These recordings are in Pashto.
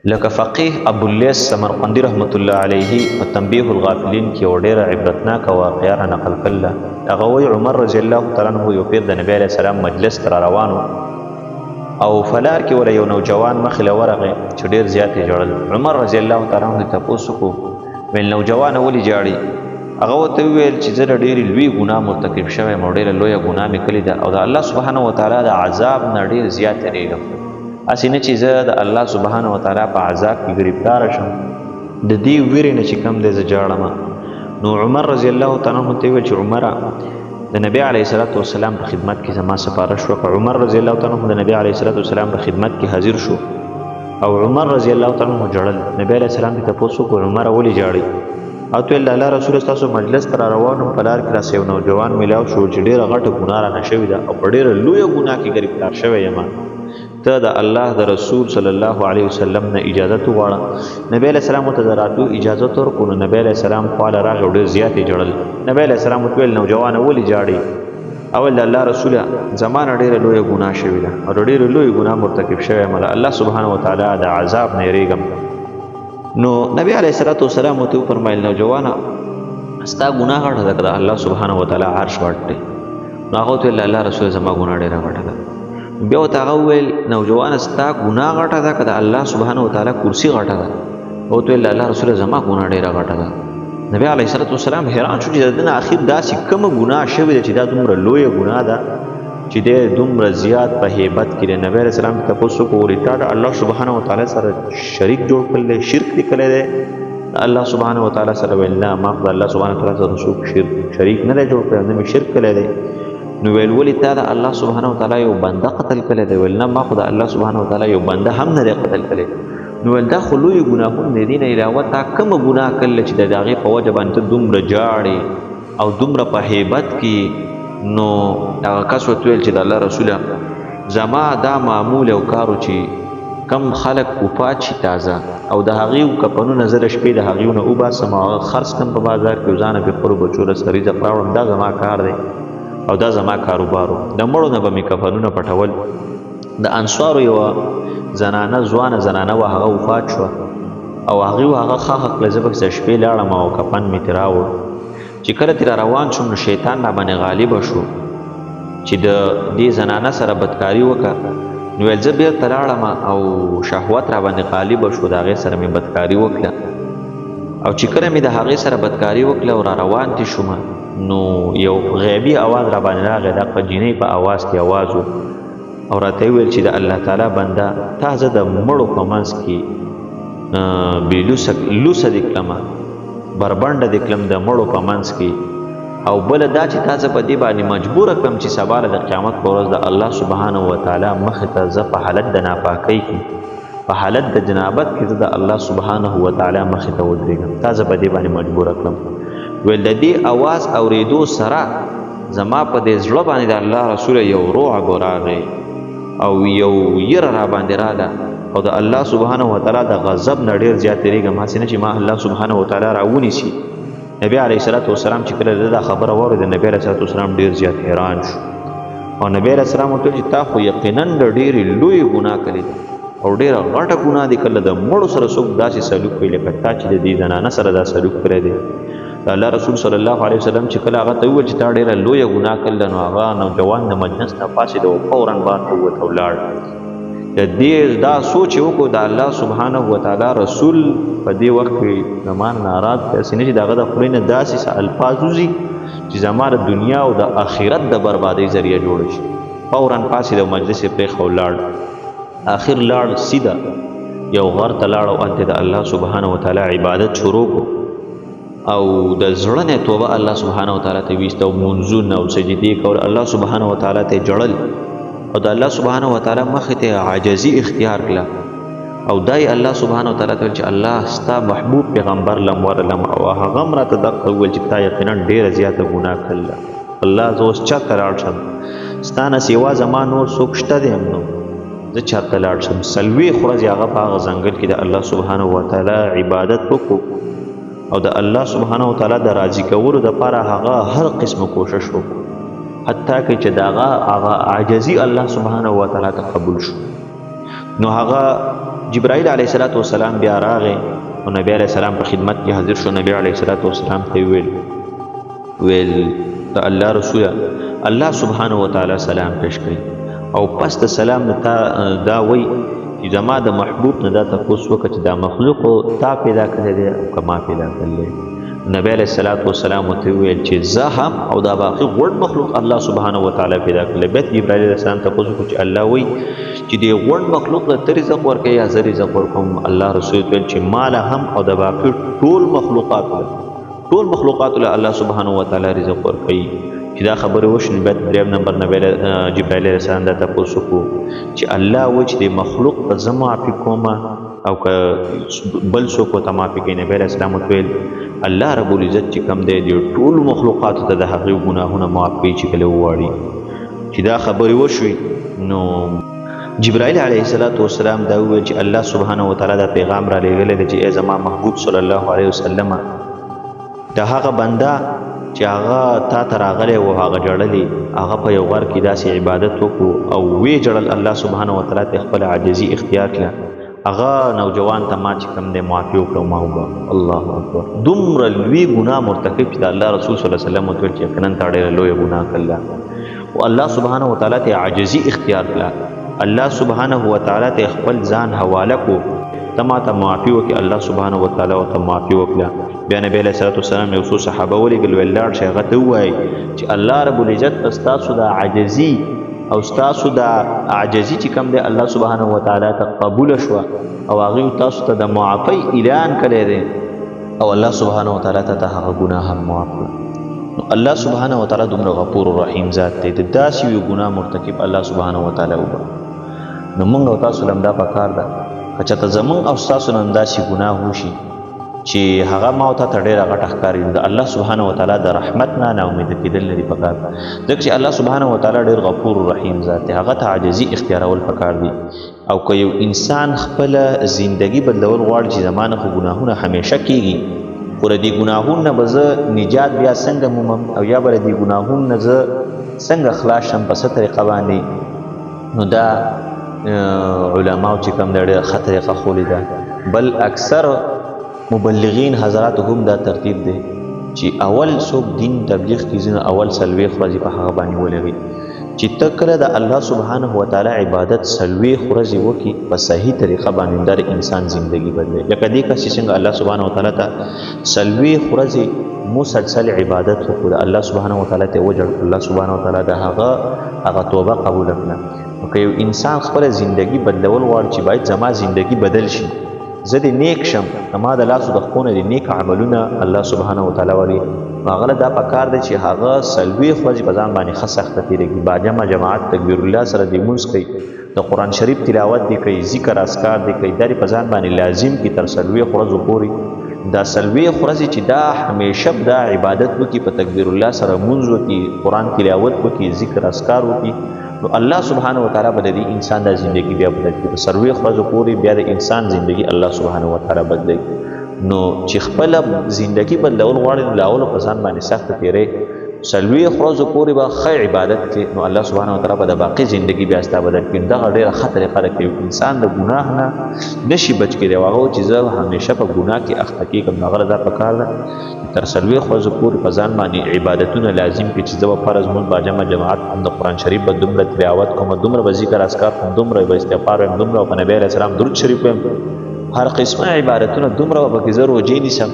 لکه فقيه ابو اللیث سمرقندی رحمت الله علیه په تنبیه الغافلین کې یو ډېره عبرتناکه واقعه را نقل کړله. هغه وایي عمر رضی الله تعالی عنه یو پیر د نبی علیه السلام مجلس ته را روان او فلار کې ولا یو نوجوان مخې له ورغی چې ډېر زیات یې ژړل. عمر رضی الله تعالی عنه ته تپوس وکړو ویل نوجوانه ولې ژاړي؟ هغه ورته وویل چې زه د ډېرې لوی ګناه مرتکب شوی یم او ډېره لویه ګناه مې کړې ده او د الله سبحانه وتعالی د عذاب نه ډېر زیات یېرېږم. هسې نه چې زه د الله سبحانه وتعالی په عذاب کې ګرفتاره شم، د دې ویرې نه چې کم دی زه جاړم. نو عمر رضی الله تعالی عنه ته وویل چې عمره د نبی علیه الصلاة والسلام په خدمت کې زما سپارښت وکړه. عمر رضی الله تعالی عنه د نبی علیه الصلاة والسلام په خدمت کې حاضر شو او عمر رضی الله تعالی عنه ژړل. نبی علیه السلام ته تپوس وکړو عمره ولې ژاړې؟ او ته ویل الله رسول ستاسو مجلس ته را روان وم، په لار کې راسه یو نوجوان میلاو شو چې ډېره غټه ګناه رانه شوې ده او په ډېره لویه ګناه کې ګرفتار شوی یم. ته د الله د رسول صلی الله علیه وسلم نه اجازت وغواړه. نبی علیه السلام ورته د راتلو اجازت ورکړو. نو نبی علیه السلام خواله راغی او ډېر زیات یې ژړل. نبی علیه السلام ورته ویل نوجوانه ولې ژاړې؟ او د الله رسوله زما نه ډېره لویه ګناه شوې ده او ډېره لویه ګناه مرتکب شوی یم، د الله سبحانه وتعالی د عذاب نه یېرېږم. نو نبی علیه الصلاة والسلام ورته وفرمیل نوجوانه ستا ګناه غټه ده که د الله سبحانه وتعالی عرش غټ دی؟ نو هغه ورته ویل الله رسوله زما ګناه ډېره غټه ده. بیا ورته هغه وویل نوجوانه ستا ګناه غټه ده که د الله سبحانه وتعالی کرسي غټه ده؟ ورته ویل الله رسوله زما ګناه ډېره غټه ده. نبی علیه الصلاة والسلام حیران شو چې د ده نه اخر داسې کومه ګناه شوې ده چې دا دومره لویه ګناه ده چې دی دومره زیات په هیبت کې دی. نبی علیه السلام ته تپوس وکړو ولې تا د الله سبحانه وتعالی سره شریک جوړ کړی دی، شرک دې کړی دی الله سبحانه وتعالی سره؟ ویل نه ما خو د الله سبحانه وتعالی سره څوک شریک نه دی جوړ کړی، نه مې شرک کړی دی. نو ویل ولې تا د الله سبحانه وتعالی یو بنده قتل کړی دی؟ ویل نه ما خو د الله سبحانه وتعالی یو بنده هم نه دی قتل کړی. نو ویل دا خو لویې ګناهونه دی، دې نه علاوه تا کومه ګناه کړله چې د هغې په وجه باندې ته دومره جاړې او دومره په هیبت کې؟ نو هغه کس ورته ویل چې د الله رسوله زما دا معمول او کارو چې کم خلک وفات شي تازه او د هغې کفنونه زه د شپې د هغې نه وباسم او هغه خرڅ کړم په بازار کې او ځانه پرې خپلو بچو له سره رزق راوړم، دا زما کار دی او دا زما کاروبار و. د مړو نه به مې کفنونه پټول. د انصارو یوه زنانه ځوانه زنانه وه، هغه وفات شوه او هغې هغه خاښه کړله زه پکې د شپې لاړم او کفن مې ترې راوړ. چې کله ترې روان شوم نو شیطان را باندې غالبه شو چې د دې زنانه سره بدکاري وکړه. نو ویل زه بېرته لاړم او شهوت را باندې غالبه شو، د هغې سره مې بدکاري وکړه او چې کله مې د هغې سره بدکاري وکړه او را روان تې شوم نو یو غیبي اواز را باندې راغی، د قجینۍ په اواز کې اواز و او راته یې ویل چې د الله تعالی بنده تا زه د مړو په منځ کې لوسه دې کړمه، بربنډه دې کړم د مړو په منځ کې، او بله دا چې تا زه په دې باندې مجبوره کړم چې سبا د قیامت په ورځ د الله سبحانه وتعالی مخې ته زه په حالت د ناپاکۍ کې په حالت د جنابت کې زه د الله سبحانه وتعالی مخې ته ودرېږم، تا زه په دې باندې مجبوره کړم. ویل د دې اواز اورېدو سره زما په دې زړه باندې د الله رسوله یو رعب راغی او یو یره را باندې راغله او د الله سبحانه وتعالی د غضب نه ډېر زیات یېرېږم، هسې نه چې ما الله سبحانه وتعالی راونیسي. نبی علیه الصلاة والسلام چې کله دا خبره واورېده نبی علیه الصلاة والسلام ډېر زیات حیران شو او نبی علیه السلام ورته ویل چې تا خو یقینا د ډېرې لویې ګناه کړې ده او ډېره غټه ګناه دې کړله، د مړو سره څوک داسې سلوک کوي لکه تا چې د دې زنانه سره دا سلوک کړی دی. د الله رسول صلی الله علیه وسلم چې کله هغه ته وویل چې تا ډېره لویه ګناه کړله نو هغه نوجوان د مجلس نه پاڅېد او فورا بهر ووت او ولاړ. د دې دا سوچ یې وکړو د الله سبحانه وتعالی رسول په دې وخت کې زما نه ناراض دی، هسې نه چې د هغه د خولې نه داسې الفاظ وځي چې زما د دنیا او د آخرت د بربادۍ ذریعه جوړه شي. فورا پاڅېد او مجلس یې پرېښه او لاړ. آخر لاړ سیده یو غر ته لاړ او هلته د الله سبحانه وتعالی عبادت شروع کړو او د زړه نه توبه الله سبحانه وتعالی ته ویسته او منځونه او سجدې کول، الله سبحانه وتعالی ته ژړل او د الله سبحانه وتعالی مخې ته عاجزي اختیار کړه او دای الله سبحانه وتعالی ته چې الله ستا محبوب پیغمبر لم ورلم او هغه هم راته دغه وویل چې تا یقینا ډېره زیاته ګناه کړله، الله زه اوس چاته لاړ شم؟ ستا نه سوا زما نور څوک شته دی هم نو زه چاته لاړ شم؟ 40 ورځې هغه په هغه ځنګل کې د الله سبحانه وتعالی عبادت وکړو او د الله سبحانه وتعالی د راضي کولو دپاره هغه هر قسمه کوشش وکړو حتی که چې د هغه عاجزي الله سبحانه وتعالی ته قبول شو. نو هغه جبرائیل علیه السلام بیا راغی او نبی علیه السلام په خدمت کې حاضر شو. نبی علیه السلام ته ویل ته الله رسوله الله سبحانه وتعالی سلام پیش کړي او پس د سلام نه دا وی چې زما د محبوب نه دا تپوس وکړه چې دا مخلوق تا پیدا کړی دی او که ما پیدا کړی دی. نبی علیه السلام ورته وویل چې زه هم او دا باقي غوړ مخلوق الله سبحانه وتعالی پیدا کړی. بیا جبرائیل علیه السلام تپوس وکړو چې الله وایي چې دې غوړ مخلوق ته ته رزق ورکوې یا زه رزق ورکوم؟ الله رسول ویل چې ما له هم او د باقي ټول مخلوقاتو له الله سبحانه وتعالی رزق ورکوي. چې دا خبرې وشوې بیا دریم نمبر جبرائیل علیه السلام دا تپوس وکړو چې الله وایي چې د مخلوق به زه معافي کومه او که بل څوک ورته معافي کوي. نبی علیه السلام ورته ویل الله رب العزت چې کوم دی د ټولو مخلوقاتو ته د هغوی ګناهونه معاف کوي چې کله وغواړي. چې دا خبرې وشوې نو جبرائیل علیه السلام دا وویل چې الله سبحانه وتعالی دا پیغام را لېږلی دی چې ای زما محبوب صلی الله علیه وسلم د هغه بنده چې هغه تا ته راغلی و هغه ژړلي هغه په یو غار کې داسې عبادت وکړو او ویې ژړل الله سبحانه وتعالی ته خپله عاجزي اختیار کړه. هغه نوجوان ته ما چې کوم دی معافي وکړه ما وبه. الله اکبر دومره لوی ګناه مرتکب چې د الله رسول صلی الله علیه وسلم ورته ویل چې یقینا تا ډېره لویه ګناه کړله او الله سبحانه وتعالی ته عاجزي اختیار کړه. الله سبحانه وتعالی ته خپل ځان حواله کو ته ما ته معافي وکړي. الله سبحانه وتعالی ورته معافي وکړه. بیا نبی علیه السلام یو څو صحابه ولېږل ویل لاړ شئ هغه ته ووایئ چې الله رب العزت ستاسو د عاجزي او ستاسو د عاجزي چې کوم دی الله سبحانه وتعالی ته قبوله شوه او هغوی تاسو ته د معافۍ اعلان کړی دی او الله سبحانه وتعالی ته هغه ګناه هم معاف کړه. نو الله سبحانه وتعالی دومره غفور رحیم ذات دی. د داسې یو ګناه مرتکب الله سبحانه وتعالی وبخښي. نو موږ او تاسو له همدا پکار ده که چېرته زموږ او ستاسو نه همداسې ګناه وشي چې هغه ما او تا ته ډېره غټه ښکاري د الله سبحانه وتعالی د رحمت نه ناامیده کېدل نه دي پکار. ځکه چې الله سبحانه وتعالی ډېر غفور رحیم ذات دی. هغه ته عاجزي اختیارول پکار دي. او که یو انسان خپله زندگی بدلول غواړي چې زما نه خو ګناهونه همیشه کېږي خو د دې ګناهونو نه به زه نجات بیا څنګه مومم او یا به د دې ګناهونو نه زه څنګه خلاص شم په څه طریقه باندې. نو دا علماو چې کوم دی ډېره ښه طریقه ښولې ده. بل اکثر مبلغین حضرات هم دا ترتیب دی چې اول څوک دین تبلیغ کیږي نو اول 40 ورځې په هغه باندې ولګي چې ته کله د الله سبحانه وتعالی عبادت 40 ورځې وکړي په صحیح طریقه باندې در انسان زندگی بدلوي. لکه دې کس چې څنګه الله سبحانه وتعالی ته 40 ورځې مسلسل عبادت وکړه الله سبحانه وتعالی ته وجړ الله سبحانه وتعالی د هغه توبه قبول کړه. نو که یو انسان خپل زندگی بدلول غواړي چې باید زما زندگی بدل شي زه دې نیک شم زما د لاسو د خونه د نیک عملونه الله سبحانه وتعالی ولي هغه دا پکار دی چې هغه 40 ورځې په ځان باندې ښه سخته تېرېږي باجمع جماعت تکبیر الله سره دې لمونځ کوي د قرآن شریف تلاوت دې کوي ذکر اذکار دې کوي دا دې په ځان باندې لازم کړي تر 40 ورځو پورې. دا 40 ورځې چې دا همیشه دا عبادت وکړي په تکبیر الله سره لمونځ وکړي قرآن تلاوت وکړي ذکر اذکار وکړي نو الله سبحانه وتعالی به د انسان د زندگی بیا بدل کړي. په 40 ورځو پورې بیا د انسان زندگی الله سبحانه وتعالی بدلوي. نو چې خپل زندگی بدلول غواړي نو لاول په ځان باندې سخت تیرې 40 ورځو پورې به ښه عبادت کوي نو الله سبحانه وتعالی به د باقي زندگی بیا ستا بدل کړي. دغه ډېره ښه طریقه ده چې انسان د ګناه نه نشي بچ کېدی او هغه چې زه همیشه په ګناه کې اخته کېږم نو هغه دا پکار ده تر 40 ورځو پورې په ځان باندې عبادتونه لازم کړي چې زه به فرض مونځ باجمع جماعت هم د قرآن شریف به دومره تلاوت کوم دومره به ذکر اذکار کوم دومره به استغفار ویم دومره په نبی علیه السلام درود شریف ویم هر قسمه عبادتونه دومره به پکې زه روجې نیسم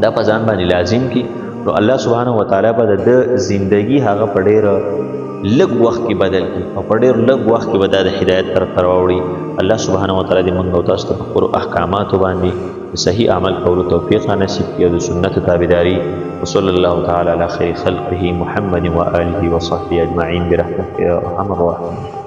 دا په ځان باندې لازم کړي نو الله سبحانه وتعالی به د زندگی هغه په ډېر لږ وخت کې بدل کړي او په ډېر لږ وخت کې به دا د هدایت طرف ته راوړي. الله سبحانه وتعالی دې موږ او تاسو ته په خپلو احکاماتو باندې صحیح عمل کولو توفیق نصیب کړي او د سنت تابعداري. وصلی الله تعالی علی خیر خلقه محمد و آله و صحبه اجمعین برحمتک یا ارحم الراحمین.